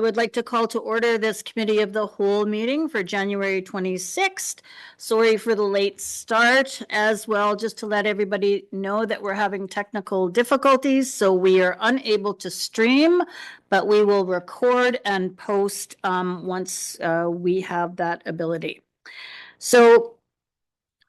I would like to call to order this committee of the whole meeting for January 26th. Sorry for the late start as well, just to let everybody know that we're having technical difficulties, so we are unable to stream, but we will record and post once we have that ability. So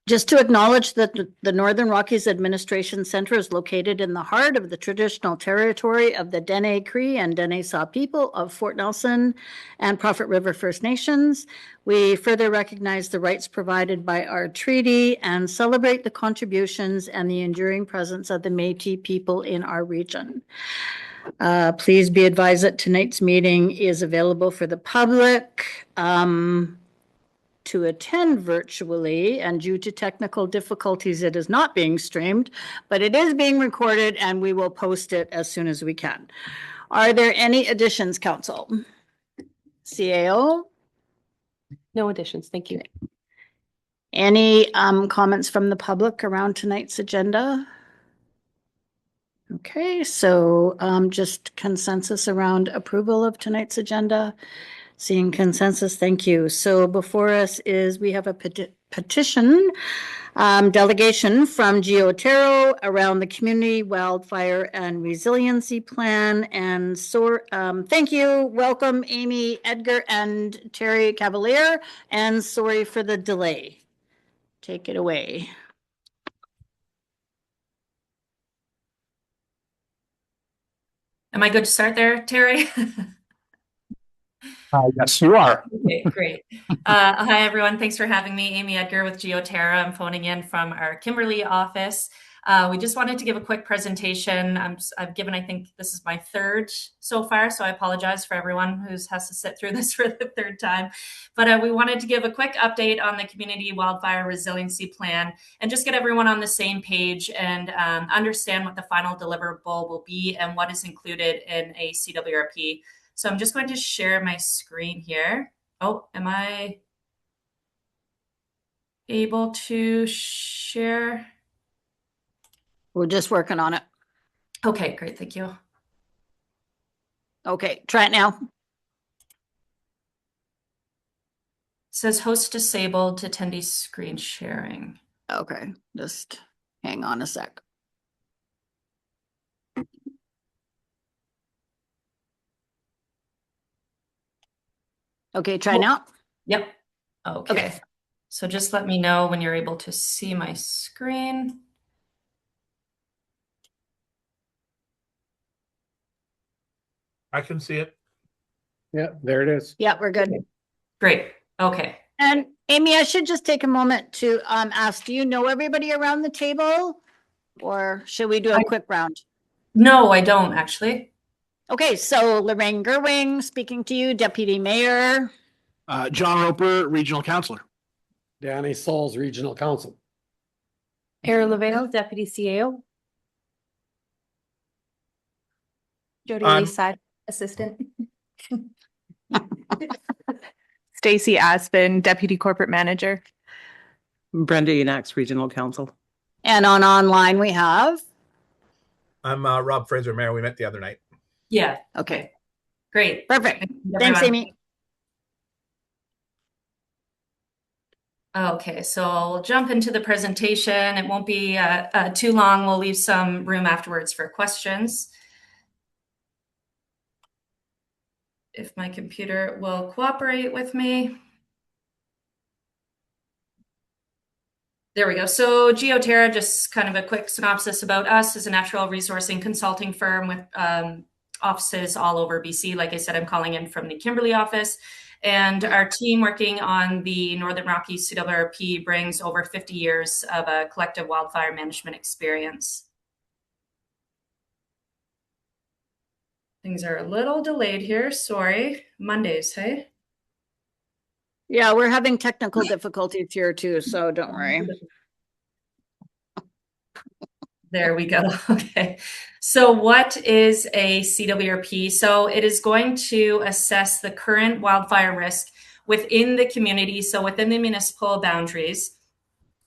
just to acknowledge that the Northern Rockies Administration Center is located in the heart of the traditional territory of the Dene Cree and Dene Saw people of Fort Nelson and Prophet River First Nations. We further recognize the rights provided by our treaty and celebrate the contributions and the enduring presence of the Métis people in our region. Please be advised that tonight's meeting is available for the public to attend virtually, and due to technical difficulties, it is not being streamed, but it is being recorded and we will post it as soon as we can. Are there any additions, Council? CAO? No additions, thank you. Any comments from the public around tonight's agenda? Okay, so just consensus around approval of tonight's agenda. Seeing consensus, thank you. So before us is we have a petition delegation from Geoterra around the community wildfire and resiliency plan. And so thank you. Welcome, Amy, Edgar, and Terry Cavalier. And sorry for the delay. Take it away. Am I good to start there, Terry? Yes, you are. Okay, great. Hi, everyone. Thanks for having me. Amy Edgar with Geoterra. I'm phoning in from our Kimberley office. We just wanted to give a quick presentation. I've given, I think this is my third so far, so I apologize for everyone who has to sit through this for the third time. But we wanted to give a quick update on the Community Wildfire Resiliency Plan and just get everyone on the same page and understand what the final deliverable will be and what is included in a CWRP. So I'm just going to share my screen here. Oh, am I able to share? We're just working on it. Okay, great. Thank you. Okay, try it now. It says host disabled, attendee screen sharing. Okay, just hang on a sec. Okay, try now. Yep. Okay. So just let me know when you're able to see my screen. I can see it. Yeah, there it is. Yeah, we're good. Great. Okay. And Amy, I should just take a moment to ask, do you know everybody around the table? Or should we do a quick round? No, I don't actually. Okay, so Lorraine Gerwing speaking to you, Deputy Mayor. John Roper, Regional Councillor. Danny Souls, Regional Council. Erin Lavelle, Deputy CAO. Jody I'm- Leaside, Assistant. Stacy Aspin, Deputy Corporate Manager. Brenda Enax, Regional Council. And on online we have. I'm Rob Fraser, Mayor. We met the other night. Yeah. Okay, Great. perfect. Thanks, Thanks, Amy. Okay, so I'll jump into the presentation. It won't be too long. We'll leave some room afterwards for questions. If my computer will cooperate with me. There we go. So Geoterra, just kind of a quick synopsis about us, is a natural resourcing consulting firm with offices all over BC. Like I said, I'm calling in from the Kimberley office. And our team working on the Northern Rockies CWRP brings over 50 years of a collective wildfire management experience. Things are a little delayed here. Sorry. Mondays, hey? Yeah, we're having technical difficulties here too, so don't worry. There we go. Okay. So what is a CWRP? So it is going to assess the current wildfire risk within the community, so within the municipal boundaries,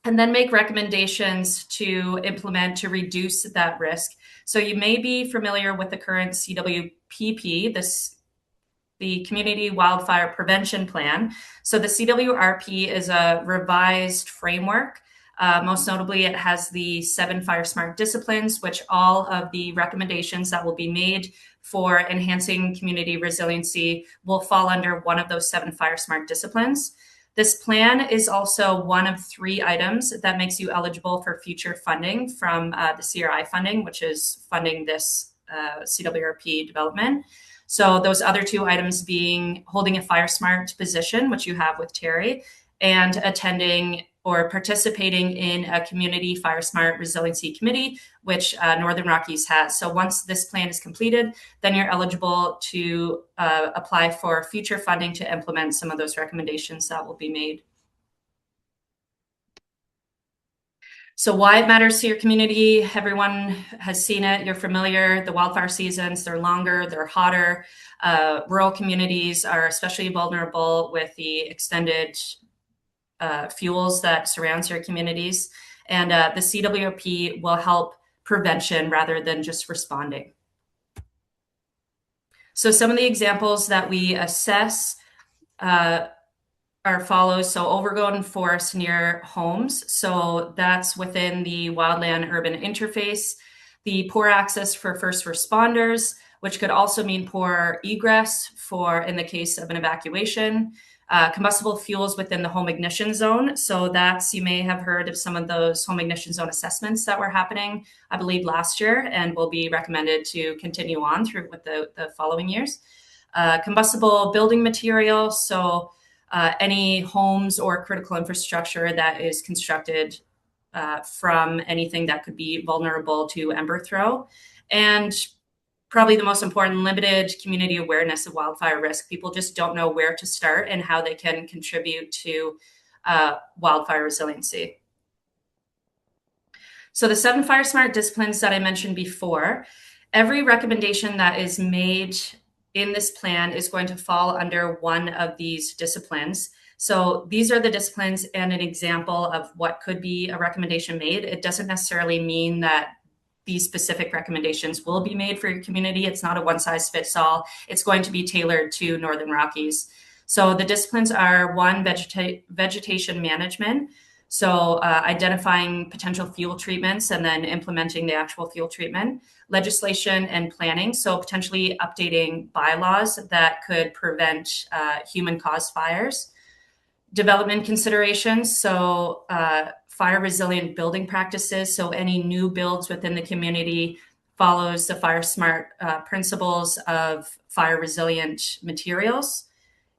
and then make recommendations to implement to reduce that risk. So you may be familiar with the current CWPP, this the Community Wildfire Prevention Plan. So the CWRP is a revised framework. Most notably, it has the 7 FireSmart disciplines, which all of the recommendations that will be made for enhancing community resiliency will fall under one of those 7 FireSmart disciplines. This plan is also one of 3 items that makes you eligible for future funding from the CRI funding, which is funding this CWRP development. So those other 2 items being holding a FireSmart position, which you have with Terry, and attending or participating in a community FireSmart resiliency committee, which Northern Rockies has. So once this plan is completed, then you're eligible to apply for future funding to implement some of those recommendations that will be made. So why it matters to your community, everyone has seen it, you're familiar, the wildfire seasons, they're longer, they're hotter. Rural communities are especially vulnerable with the extended fuels that surrounds your communities. And the CWRP will help prevention rather than just responding. So some of the examples that we assess are follows. So overgrown forest near homes. So that's within the wildland urban interface. The poor access for first responders, which could also mean poor egress for in the case of an evacuation. Combustible fuels within the home ignition zone. So that's, you may have heard of some of those home ignition zone assessments that were happening, I believe, last year, and will be recommended to continue on through with the following years. Combustible building material. So any homes or critical infrastructure that is constructed from anything that could be vulnerable to ember throw. And probably the most important, limited community awareness of wildfire risk. People just don't know where to start and how they can contribute to wildfire resiliency. So the 7 FireSmart disciplines that I mentioned before, every recommendation that is made in this plan is going to fall under one of these disciplines. So these are the disciplines and an example of what could be a recommendation made. It doesn't necessarily mean that these specific recommendations will be made for your community. It's not a one size fits all. It's going to be tailored to Northern Rockies. So the disciplines are 1, vegetation management. So identifying potential fuel treatments and then implementing the actual fuel treatment. Legislation and planning. So potentially updating bylaws that could prevent human-caused fires. Development considerations. So fire resilient building practices. So any new builds within the community follows the FireSmart principles of fire resilient materials.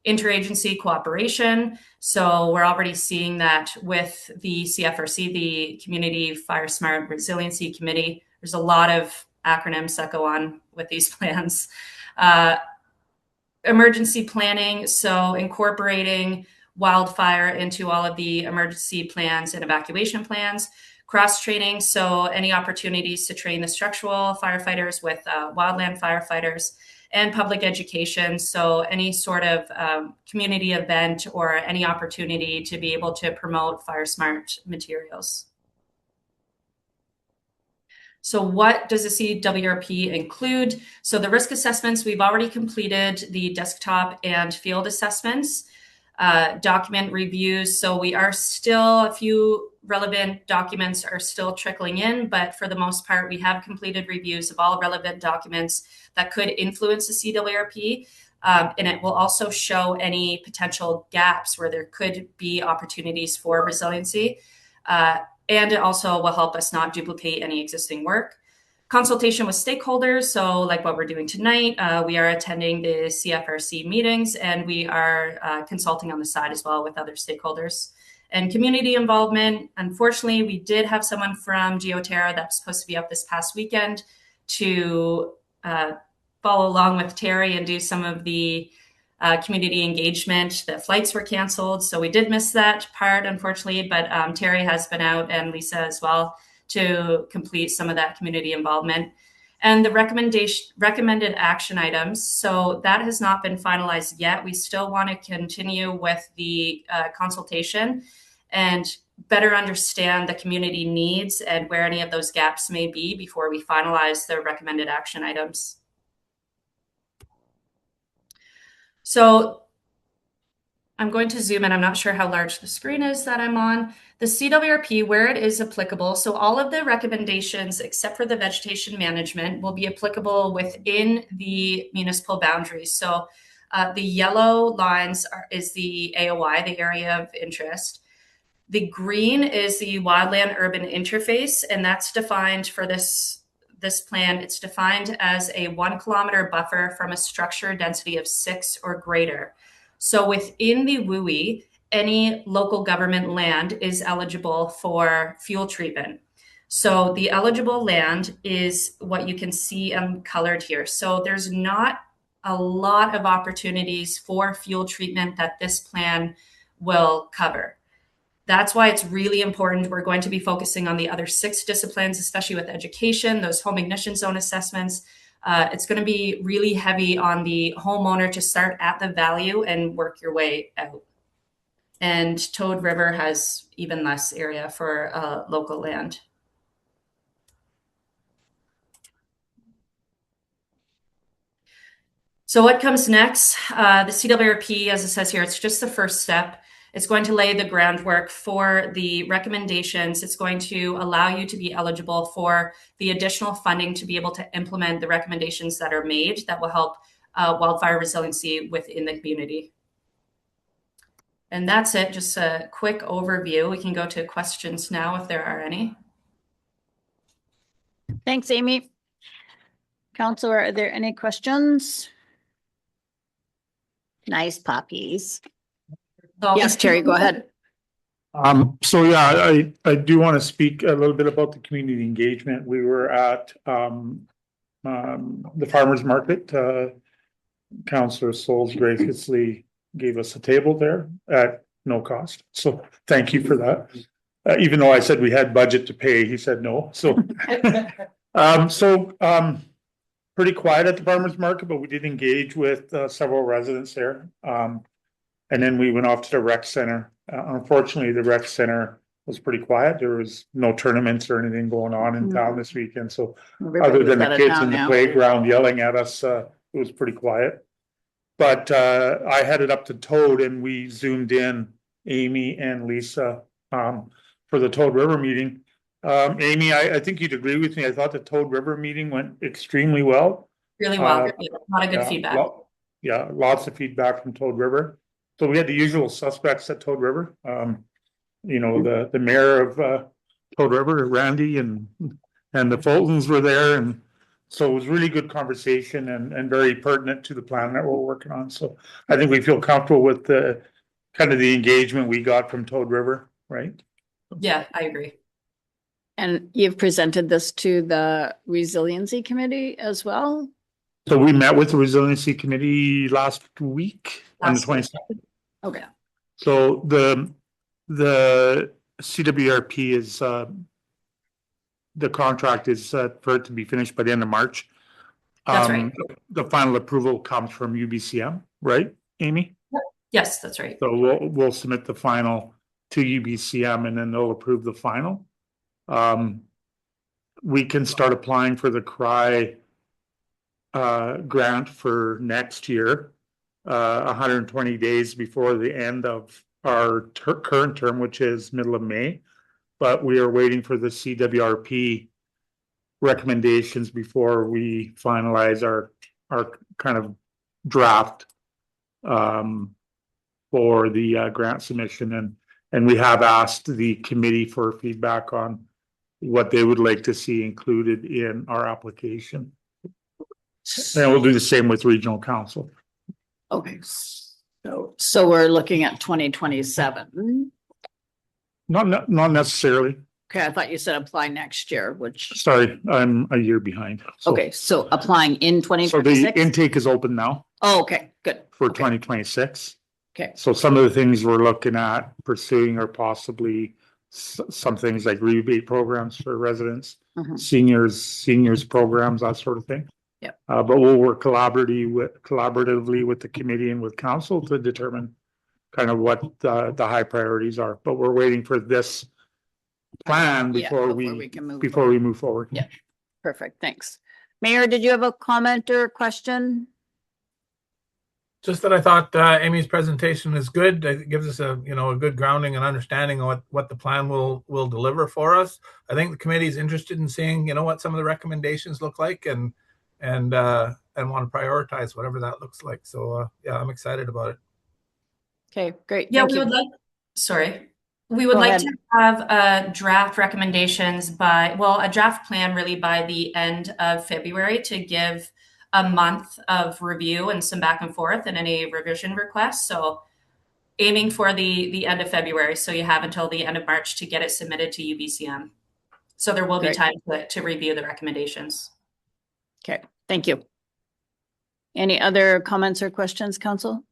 Interagency cooperation. So we're already seeing that with the CFRC, the Community FireSmart Resiliency Committee. There's a lot of acronyms that go on with these plans. Emergency planning. So incorporating wildfire into all of the emergency plans and evacuation plans. Cross-training, so any opportunities to train the structural firefighters with wildland firefighters. And public education, so any sort of community event or any opportunity to be able to promote FireSmart materials. So what does the CWRP include? So the risk assessments, we've already completed the desktop and field assessments. Document reviews. So we are still, a few relevant documents are still trickling in, but for the most part, we have completed reviews of all relevant documents that could influence the CWRP. And it will also show any potential gaps where there could be opportunities for resiliency. And it also will help us not duplicate any existing work. Consultation with stakeholders. So like what we're doing tonight, we are attending the CFRC meetings and we are consulting on the side as well with other stakeholders. And community involvement. Unfortunately, we did have someone from Geoterra that was supposed to be up this past weekend to follow along with Terry and do some of the community engagement. The flights were canceled, so we did miss that part, unfortunately, but Terry has been out and Lisa as well to complete some of that community involvement. And the recommended action items, so that has not been finalized yet. We still want to continue with the consultation and better understand the community needs and where any of those gaps may be before we finalize the recommended action items. So I'm going to zoom in. I'm not sure how large the screen is that I'm on. The CWRP, where it is applicable, so all of the recommendations, except for the vegetation management, will be applicable within the municipal boundaries. So the yellow lines is the AOI, the area of interest. The green is the wildland urban interface, and that's defined for this plan. It's defined as a 1 kilometer buffer from a structure density of 6 or greater. So within the WUI, any local government land is eligible for fuel treatment. So the eligible land is what you can see colored here. So there's not a lot of opportunities for fuel treatment that this plan will cover. That's why it's really important. We're going to be focusing on the other 6 disciplines, especially with education, those home ignition zone assessments. It's going to be really heavy on the homeowner to start at the value and work your way out. And Toad River has even less area for local land. So what comes next? The CWRP, as it says here, it's just the first step. It's going to lay the groundwork for the recommendations. It's going to allow you to be eligible for the additional funding to be able to implement the recommendations that are made that will help wildfire resiliency within the community. And that's it, just a quick overview. We can go to questions now if there are any. Thanks, Amy. Counselor, are there any questions? Nice puppies. So, Yes, Terry, go ahead. So yeah, I do want to speak a little bit about the community engagement. We were at the farmers market. Councillor Souls graciously gave us a table there at no cost. So thank you for that. Even though I said we had budget to pay, he said no. So pretty quiet at the farmers market, but we did engage with several residents there. And then we went off to the rec center. Unfortunately, the rec center was pretty quiet. There was no tournaments or anything going on in town this weekend. So other than the kids in the playground yelling at us, it was pretty quiet. But I headed up to Toad and we zoomed in, Amy and Lisa, for the Toad River meeting. Amy, I think you'd agree with me. I thought the Toad River meeting went extremely well. really well. A lot of good feedback. Lots of feedback from Toad River. So we had the usual suspects at Toad River. You know, the mayor of Toad River, Randy, and the Fultons were there, and so it was really good conversation and very pertinent to the plan that we're working on. So I think we feel comfortable with the kind of the engagement we got from Toad River, right? Yeah, I agree. And you've presented this to the Resiliency Committee as well? So we met with the Resiliency Committee last week on the 22nd. Okay. So the CWRP is the contract is for it to be finished by the end of March. That's right. The final approval comes from UBCM, right, Amy? Yes, that's right. So we'll submit the final to UBCM and then they'll approve the final. We can start applying for the CRY grant for next year, 120 days before the end of our current term, which is middle of May. But we are waiting for the CWRP recommendations before we finalize our kind of draft for the grant submission. And we have asked the committee for feedback on what they would like to see included in our application. And we'll do the same with regional council. Okay. So we're looking at 2027. Not necessarily. Okay, I thought you said apply next year, which, Sorry, I'm a year behind. So- okay, so applying in So the 2026? intake is open now Oh, okay, good. for Okay. 2026. Okay. So some of the things we're looking at pursuing are possibly some things like rebate programs for residents, Mhm. seniors programs, that sort of thing. Yeah. But we'll work collaboratively with the committee and with council to determine kind of what the high priorities are. But we're waiting for this plan Yeah, before we can move before we move forward. Yeah. Perfect, thanks. Mayor, did you have a comment or question? Just that I thought Amy's presentation is good. It gives us a a good grounding and understanding of what the plan will deliver for us. I think the committee is interested in seeing what some of the recommendations look like and want to prioritize whatever that looks like. So yeah, I'm excited about it. Okay, great. Yeah, Thank we you. would like, sorry. We would Go like ahead. to have draft recommendations a draft plan really by the end of February to give a month of review and some back and forth and any revision requests. So aiming for the end of February. So you have until the end of March to get it submitted to UBCM. So there will be Great. time to review the recommendations. Okay, thank you. Any other comments or questions, council?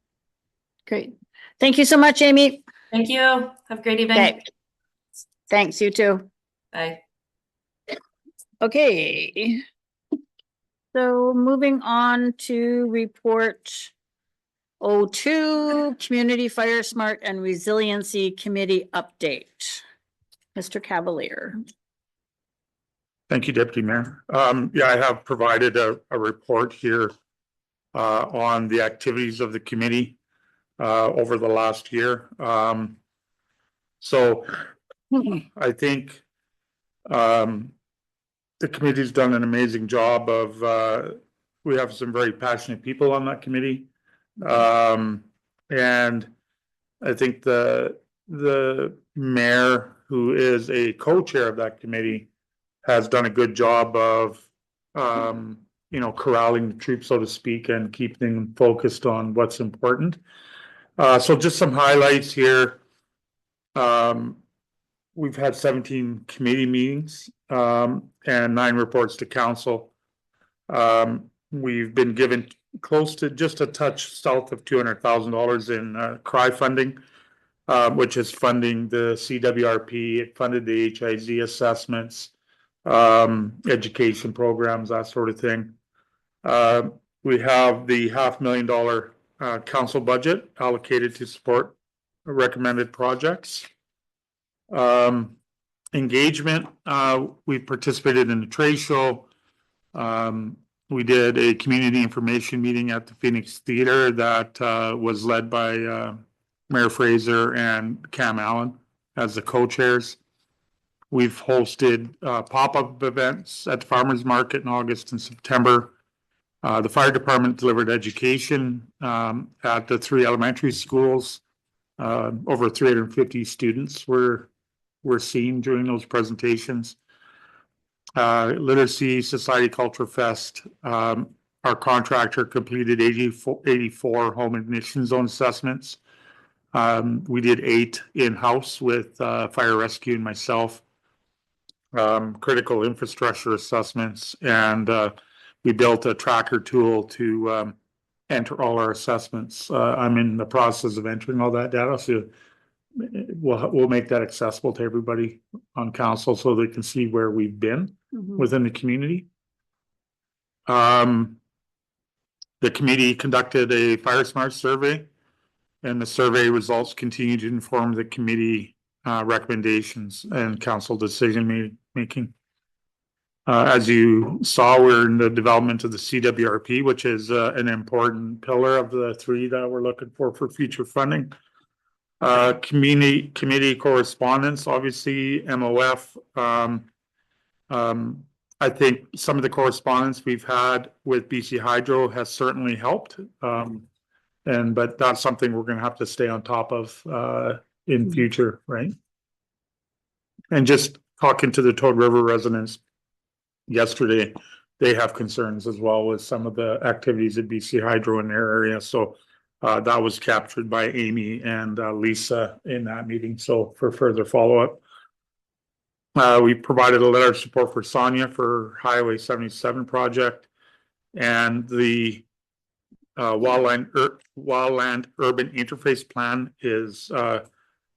Great. Thank you so much, Amy. Thank you. Have a great evening. Okay. Thanks, you too. Bye. Okay. So moving on to report 02, Community FireSmart and Resiliency Committee update. Mr. Cavalier. Thank you, Deputy Mayor. Yeah, I have provided a report here on the activities of the committee over the last year. So I think the committee's done an amazing job of, we have some very passionate people on that committee. And I think the mayor, who is a co-chair of that committee, has done a good job of, corralling the troops, so to speak, and keeping them focused on what's important. So just some highlights here. We've had 17 committee meetings and 9 reports to council. We've been given close to just a touch south of $200,000 in CRY funding, which is funding the CWRP. It funded the HIZ assessments, education programs, that sort of thing. We have the $500,000 council budget allocated to support recommended projects. Engagement, we participated in the trade show. We did a community information meeting at the Phoenix Theater that was led by Mayor Fraser and Cam Allen as the co-chairs. We've hosted pop-up events at the farmers market in August and September. The fire department delivered education at the 3 elementary schools. Over 350 students were seen during those presentations. Literacy Society Culture Fest, our contractor completed 84 home ignition zone assessments. We did 8 in-house with fire rescue and myself. Critical infrastructure assessments, and we built a tracker tool to enter all our assessments. I'm in the process of entering all that data, so we'll make that accessible to everybody on council so they can see where we've been within the community. The committee conducted a FireSmart survey, and the survey results continue to inform the committee recommendations and council decision making. As you saw, we're in the development of the CWRP, which is an important pillar of the 3 that we're looking for future funding. Committee correspondence, obviously, MOF. I think some of the correspondence we've had with BC Hydro has certainly helped. But that's something we're going to have to stay on top of in future, right? And just talking to the Toad River residents yesterday, they have concerns as well with some of the activities at BC Hydro in their area. So that was captured by Amy and Lisa in that meeting. So for further follow-up, we provided a letter of support for Sonia for Highway 77 project, and the wildland urban interface plan is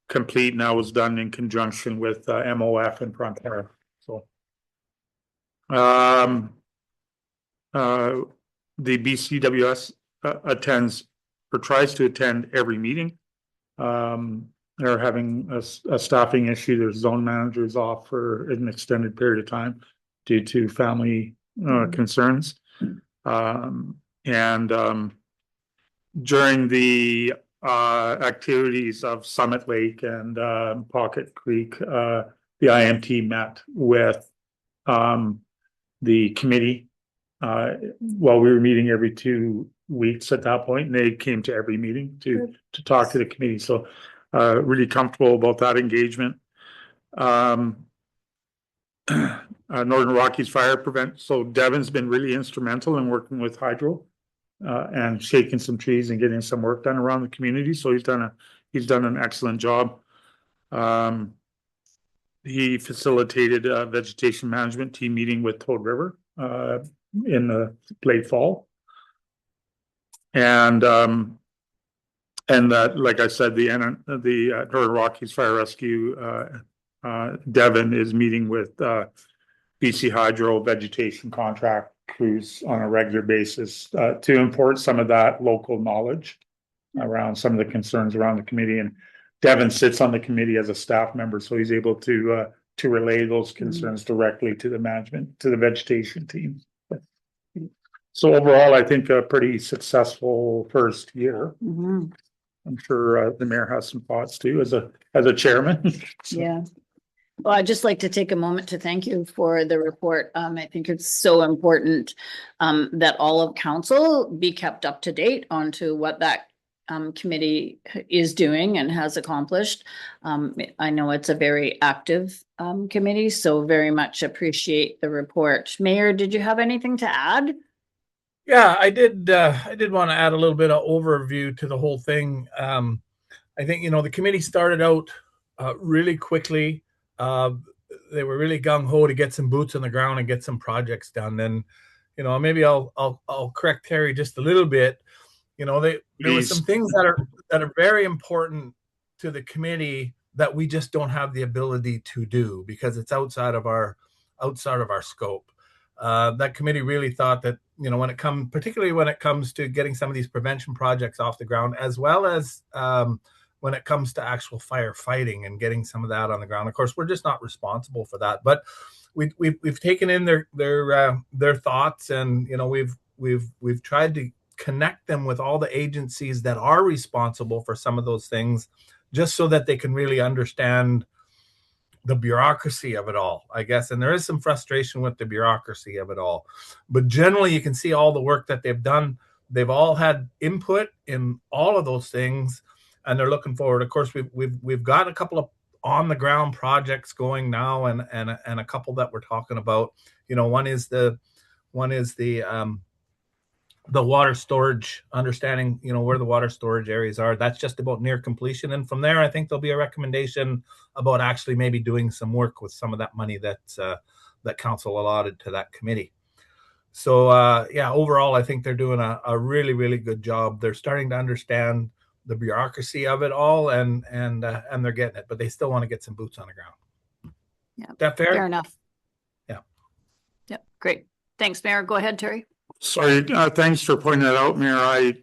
complete now. Was done in conjunction with MOF and Frontera. So the BCWS attends or tries to attend every meeting. They're having a staffing issue. Their zone managers off for an extended period of time due to family concerns. during the activities of Summit Lake and Pocket Creek, the IMT met with the committee while we were meeting every 2 weeks at that point, and they came to every meeting to talk to the committee. So really comfortable about that engagement. Northern Rockies Fire Prevent. So Devin's been really instrumental in working with Hydro and shaking some trees and getting some work done around the community. So he's done an excellent job. He facilitated a vegetation management team meeting with Toad River in the late fall. And that, like I said, the Northern Rockies Fire Rescue, Devin is meeting with BC Hydro vegetation contract crews on a regular basis to import some of that local knowledge around some of the concerns around the committee. And Devin sits on the committee as a staff member, so he's able to relay those concerns directly to the management, to the vegetation team. So overall, I think a pretty successful first year. Mhm. I'm sure the mayor has some thoughts too, as a chairman. Yeah. Well, I'd just like to take a moment to thank you for the report. I think it's so important that all of council be kept up to date onto what that committee is doing and has accomplished. I know it's a very active committee, so very much appreciate the report. Mayor, did you have anything to add? Yeah, I did want to add a little bit of overview to the whole thing. I think, the committee started out really quickly. They were really gung-ho to get some boots on the ground and get some projects done. And, maybe I'll correct Terry just a little bit. There were some things that are very important to the committee that we just don't have the ability to do because it's outside of our scope. That committee really thought that, particularly when it comes to getting some of these prevention projects off the ground, as well as when it comes to actual firefighting and getting some of that on the ground. Of course, we're just not responsible for that, but we've taken in their thoughts, and we've tried to connect them with all the agencies that are responsible for some of those things, just so that they can really understand the bureaucracy of it all, I guess. And there is some frustration with the bureaucracy of it all, but generally you can see all the work that they've done. They've all had input in all of those things, and they're looking forward. Of course, we've got a couple of on the ground projects going now, and a couple that we're talking about. One is the water storage, understanding where the water storage areas are. That's just about near completion, and from there I think there'll be a recommendation about actually maybe doing some work with some of that money that council allotted to that committee. So overall I think they're doing a really, really good job. They're starting to understand the bureaucracy of it all, and they're getting it, but they still want to get some boots on the ground. Yeah, is that fair? Fair enough. Yeah. Yep, great. Thanks, Mayor. Go ahead, Terry. Sorry, thanks for pointing that out, Mayor. I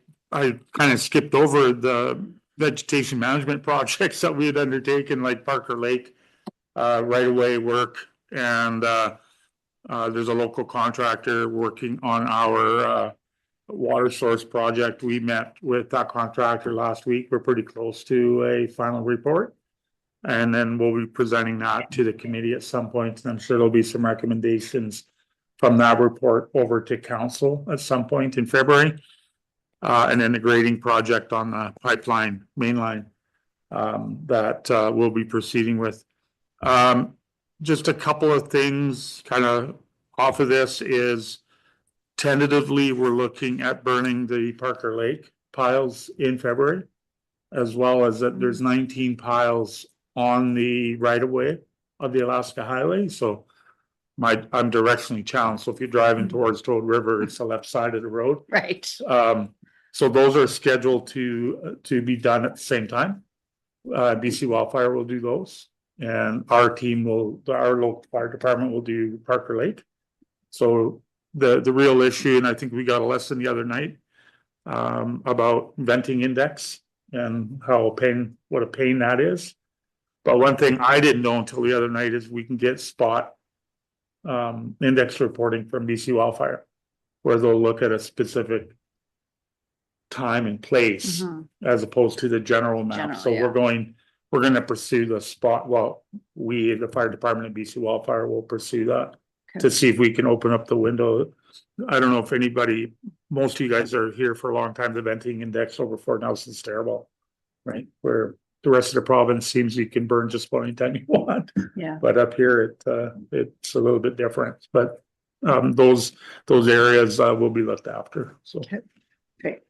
kind of skipped over the vegetation management projects that we had undertaken, like Parker Lake, right away work, and there's a local contractor working on our water source project. We met with that contractor last week. We're pretty close to a final report, and then we'll be presenting that to the committee at some point, and I'm sure there'll be some recommendations from that report over to council at some point in February. And then the grading project on the pipeline mainline that we'll be proceeding with. Just a couple of things kind of off of this is tentatively we're looking at burning the Parker Lake piles in February, as well as that there's 19 piles on the right of way of the Alaska Highway. So I'm directionally challenged. So if you're driving towards Toad River, it's the left side of the road. Right. So those are scheduled to be done at the same time. BC Wildfire will do those, and our local fire department will do Parker Lake. So the real issue, and I think we got a lesson the other night about venting index and what a pain that is. But one thing I didn't know until the other night is we can get spot index reporting from BC Wildfire, where they'll look at a specific time and place Mhm. as opposed to the general map. General, So yeah. we're gonna pursue the spot, well, we, the fire department of BC Wildfire will pursue that Okay. to see if we can open up the window. I don't know if anybody, most of you guys are here for a long time, the venting index over Fort Nelson's terrible, right? Where the rest of the province seems you can burn just about anytime you want. Yeah. But up here, it's a little bit different, but those areas will be looked after, so. Okay. Great.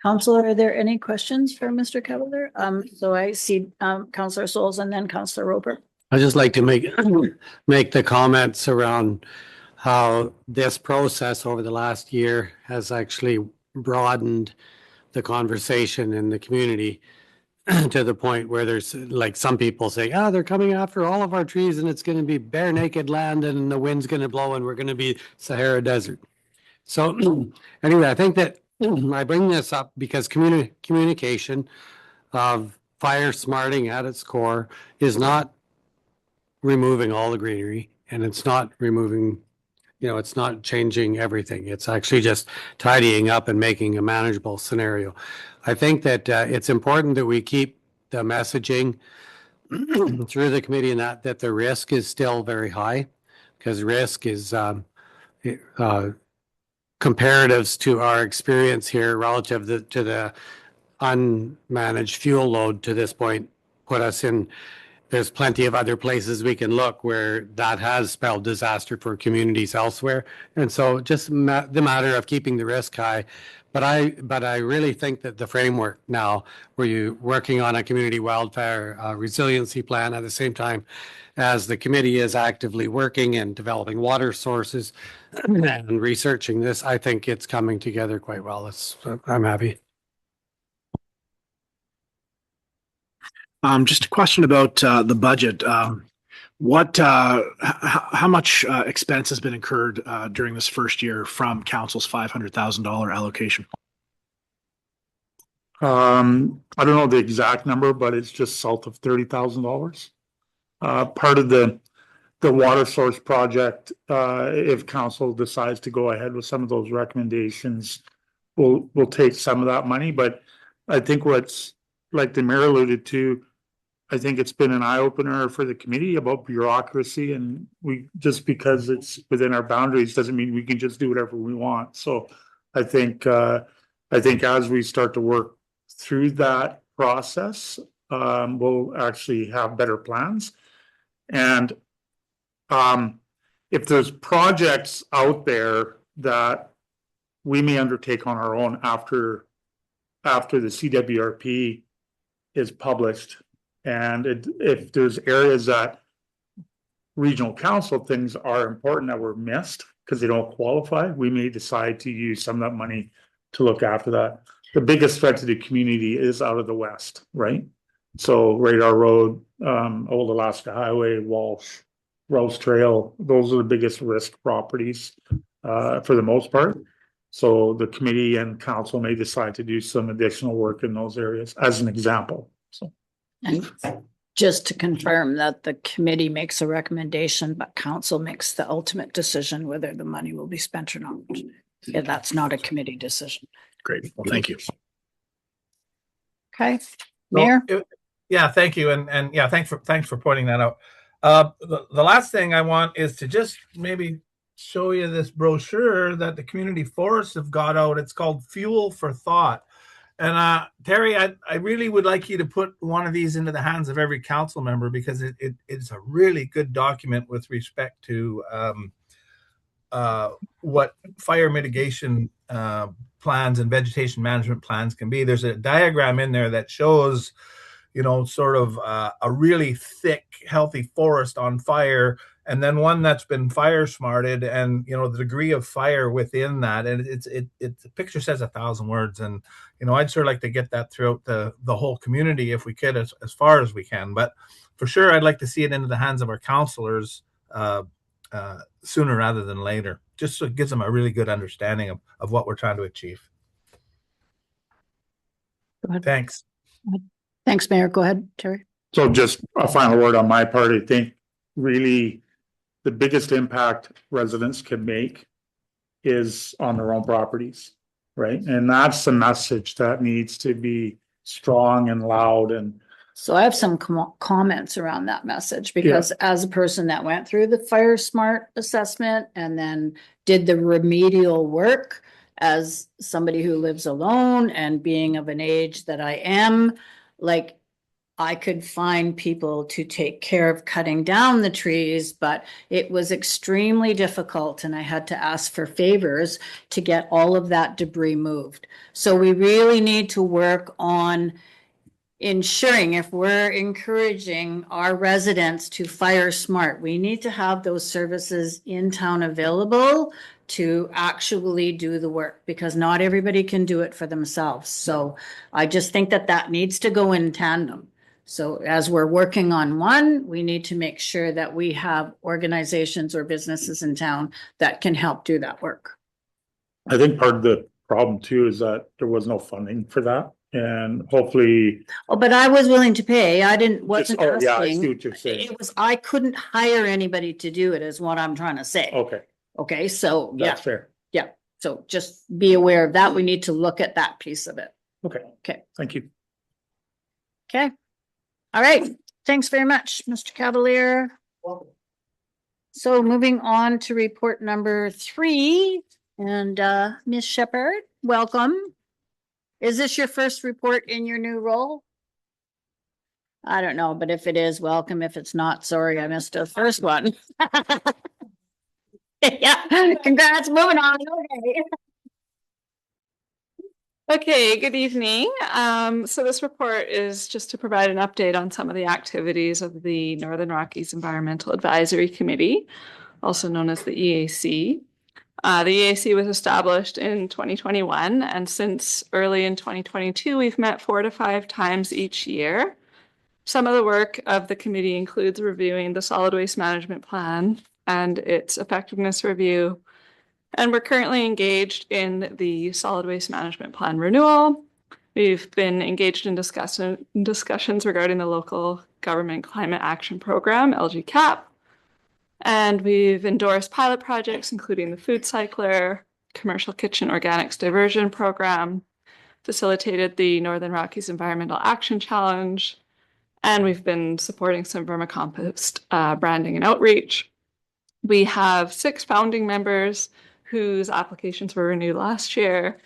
Counselor, are there any questions for Mr. Cavalier? So I see, Counselor Souls and then Counselor Roper. I'd just like to make the comments around how this process over the last year has actually broadened the conversation in the community to the point where there's like some people say, they're coming after all of our trees and it's going to be bare naked land and the wind's going to blow and we're going to be Sahara Desert. So anyway, I think that I bring this up because communication of fire smarting at its core is not removing all the greenery, and it's not removing, it's not changing everything. It's actually just tidying up and making a manageable scenario. I think that it's important that we keep the messaging through the committee and that the risk is still very high, because risk is comparatives to our experience here relative to the unmanaged fuel load to this point put us in. There's plenty of other places we can look where that has spelled disaster for communities elsewhere. And so just the matter of keeping the risk high. But I really think that the framework now, where you're working on a community wildfire resiliency plan at the same time as the committee is actively working and developing water sources and researching this, I think it's coming together quite well. I'm happy. Just a question about the budget. How much expense has been incurred during this first year from council's $500,000 allocation? I don't know the exact number, but it's just south of $30,000. Part of the water source project, if council decides to go ahead with some of those recommendations, we'll take some of that money. But I think what's, like the mayor alluded to, I think it's been an eye opener for the committee about bureaucracy, and we, just because it's within our boundaries doesn't mean we can just do whatever we want. So I think as we start to work through that process, we'll actually have better plans. And if there's projects out there that we may undertake on our own after the CWRP is published, and if there's areas that regional council things are important that were missed because they don't qualify, we may decide to use some of that money to look after that. The biggest threat to the community is out of the west, right? So Radar Road, Old Alaska Highway, Walsh, Rose Trail, those are the biggest risk properties for the most part. So the committee and council may decide to do some additional work in those areas as an example. So. And just to confirm that the committee makes a recommendation, but council makes the ultimate decision whether the money will be spent or not. Yeah, that's not a committee decision. Great. Well, thank you. Okay, Mayor? Yeah, thank you. And yeah, thanks for pointing that out. The last thing I want is to just maybe show you this brochure that the community forests have got out. It's called Fuel for Thought. And Terry, I really would like you to put one of these into the hands of every council member, because it's a really good document with respect to what fire mitigation plans and vegetation management plans can be. There's a diagram in there that shows, sort of a really thick, healthy forest on fire, and then one that's been fire smarted, and the degree of fire within that. And the picture says 1,000 words, and I'd sort of like to get that throughout the whole community if we could, as far as we can. But for sure, I'd like to see it into the hands of our councillors sooner rather than later. Just so it gives them a really good understanding of what we're trying to achieve. Thanks. Thanks, Mayor. Go ahead, Terry. So just a final word on my part. I think really the biggest impact residents can make is on their own properties. right? And that's the message that needs to be strong and loud and So I have some comments around that message because as a person that went through the FireSmart assessment and then did the remedial work as somebody who lives alone and being of an age that I am, like I could find people to take care of cutting down the trees, but it was extremely difficult and I had to ask for favors to get all of that debris moved. So we really need to work on ensuring, if we're encouraging our residents to fire smart, we need to have those services in town available to actually do the work, because not everybody can do it for themselves. So I just think that that needs to go in tandem. So as we're working on one, we need to make sure that we have organizations or businesses in town that can help do that work. I think part of the problem too is that there was no funding for that. And hopefully, Oh, but I was willing to pay. I wasn't oh, yeah, I see asking. what you're saying. It was, I couldn't hire anybody to do it is what I'm trying to say. Okay, Okay, so, yeah, that's fair. yeah. So just be aware of that. We need to look at that piece of it. Okay. Okay. Thank you. Okay. All right. Thanks very much, Mr. Cavalier. So moving on to report number 3, and Ms. Shepherd, welcome. Is this your first report in your new role? I don't know, but if it is, welcome. If it's not, sorry, I missed the first one. Yeah, congrats, moving on. Okay. Okay, good evening. So this report is just to provide an update on some of the activities of the Northern Rockies Environmental Advisory Committee, also known as the EAC. The EAC was established in 2021, and since early in 2022, we've met 4 to 5 times each year. Some of the work of the committee includes reviewing the solid waste management plan and its effectiveness review. And we're currently engaged in the solid waste management plan renewal. We've been engaged in discussions regarding the local government climate action program, LGCAP. And we've endorsed pilot projects, including the food cycler, commercial kitchen organics diversion program, facilitated the Northern Rockies Environmental Action Challenge, and we've been supporting some vermicompost branding and outreach. We have 6 founding members whose applications were renewed last year.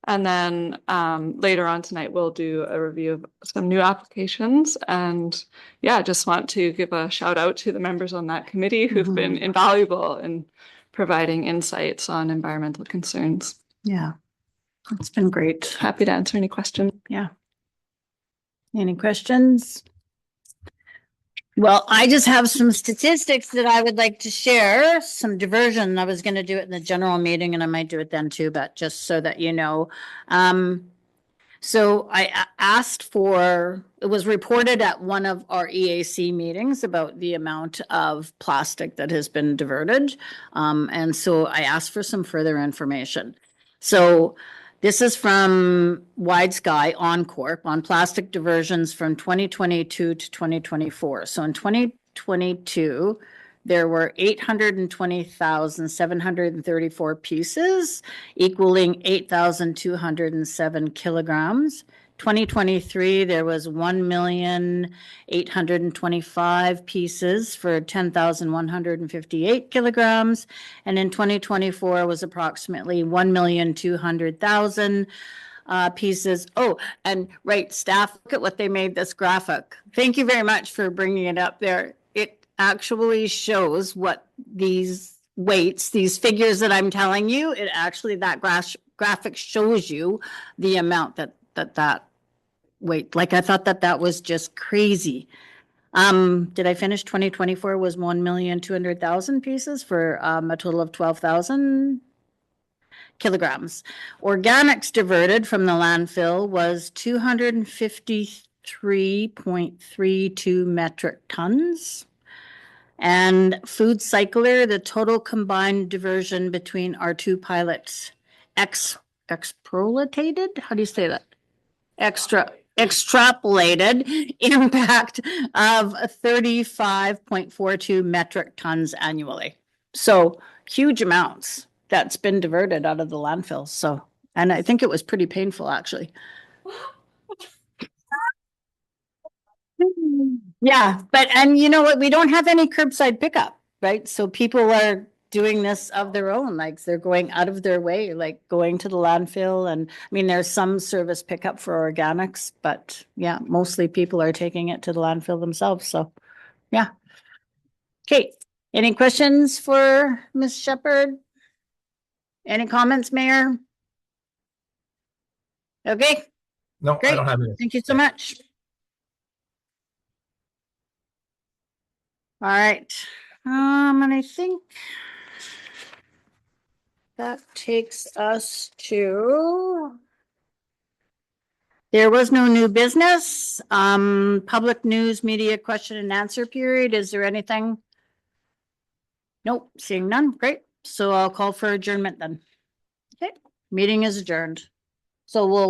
And then later on tonight, we'll do a review of some new applications. And yeah, just want to give a shout out to the members on that committee who've been invaluable in providing insights on environmental concerns. Yeah, it's been great. Happy to answer any questions. Yeah. Any questions? Well, I just have some statistics that I would like to share, some diversion. I was going to do it in the general meeting and I might do it then too, but just so that you know. So I asked for, it was reported at one of our EAC meetings about the amount of plastic that has been diverted. And so I asked for some further information. So this is from Wide Sky Encore on plastic diversions from 2022 to 2024. So in 2022, there were 820,734 pieces, equaling 8,207 kilograms. 2023, there was 1,825,000 pieces for 10,158 kilograms. And in 2024 was approximately 1,200,000 pieces. Oh, and right, staff, look at what they made this graphic. Thank you very much for bringing it up there. It actually shows what these weights, these figures that I'm telling you, it actually, that graphic shows you the amount that weight. Like I thought that was just crazy. Did I finish? 2024 was 1,200,000 pieces for a total of 12,000 kilograms. Organics diverted from the landfill was 253.32 metric tons. And food cycler, the total combined diversion between our 2 pilots, extrapolated? How do you say that? Extrapolated impact of 35.42 metric tons annually. So huge amounts that's been diverted out of the landfill. So And I think it was pretty painful, actually. Yeah, but, and you know what, we don't have any curbside pickup, right? So people are doing this of their own, like they're going out of their way, like going to the landfill. And I mean, there's some service pickup for organics, but yeah, mostly people are taking it to the landfill themselves. So, yeah. Okay, any questions for Ms. Shepherd? Any comments, Mayor? Okay, No, I great. don't have any. Thank you so much. All right, and I think that takes us to, there was no new business, public news media question and answer period. Is there anything? Nope, seeing none. Great. So I'll call for adjournment then. Okay, meeting is adjourned. So we'll